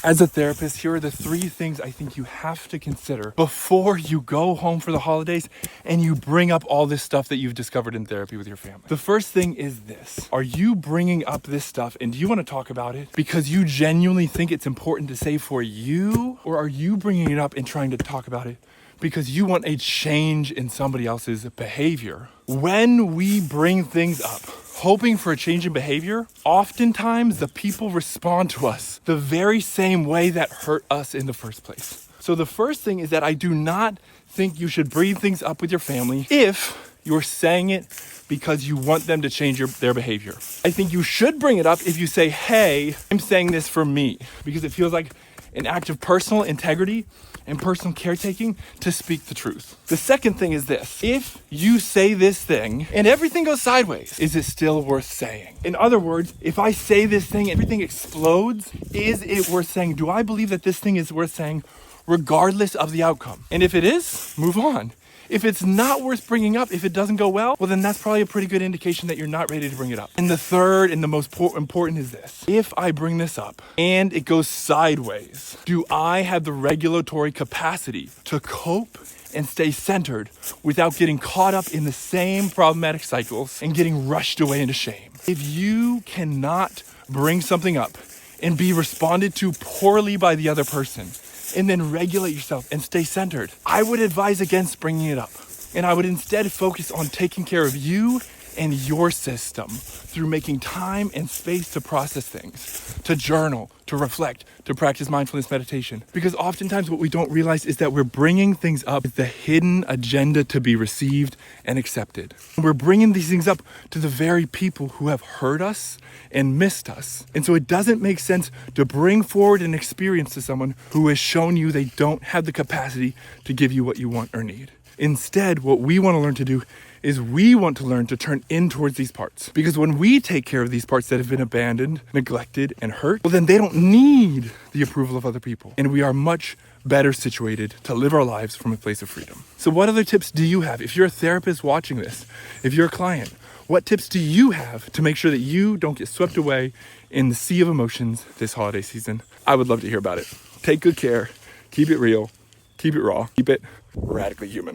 As a therapist, here are the 3 things I think you have to consider before you go home for the holidays and you bring up all this stuff that you've discovered in therapy with your family. The first thing is this. Are you bringing up this stuff and do you want to talk about it because you genuinely think it's important to say for you? Or are you bringing it up and trying to talk about it because you want a change in somebody else's behavior? When we bring things up, hoping for a change in behavior, oftentimes the people respond to us the very same way that hurt us in the first place. So the first thing is that I do not think you should bring things up with your family if you're saying it because you want them to change their behavior. I think you should bring it up if you say, hey, I'm saying this for me, because it feels like an act of personal integrity and personal caretaking to speak the truth. The second thing is this. If you say this thing and everything goes sideways, is it still worth saying? In other words, if I say this thing, everything explodes, is it worth saying? Do I believe that this thing is worth saying regardless of the outcome? And if it is, move on. If it's not worth bringing up, if it doesn't go well, then that's probably a pretty good indication that you're not ready to bring it up. And the third and the most important is this. If I bring this up and it goes sideways, do I have the regulatory capacity to cope and stay centered without getting caught up in the same problematic cycles and getting rushed away into shame? If you cannot bring something up and be responded to poorly by the other person, and then regulate yourself and stay centered, I would advise against bringing it up. And I would instead focus on taking care of you and your system through making time and space to process things, to journal, to reflect, to practice mindfulness meditation. Because oftentimes what we don't realize is that we're bringing things up with the hidden agenda to be received and accepted. We're bringing these things up to the very people who have hurt us and missed us. And so it doesn't make sense to bring forward an experience to someone who has shown you they don't have the capacity to give you what you want or need. Instead, what we want to learn to do is we want to learn to turn in towards these parts. Because when we take care of these parts that have been abandoned, neglected, and hurt, then they don't need the approval of other people. And we are much better situated to live our lives from a place of freedom. So what other tips do you have? If you're a therapist watching this, if you're a client, what tips do you have to make sure that you don't get swept away in the sea of emotions this holiday season? I would love to hear about it. Take good care. Keep it real. Keep it raw. Keep it radically human.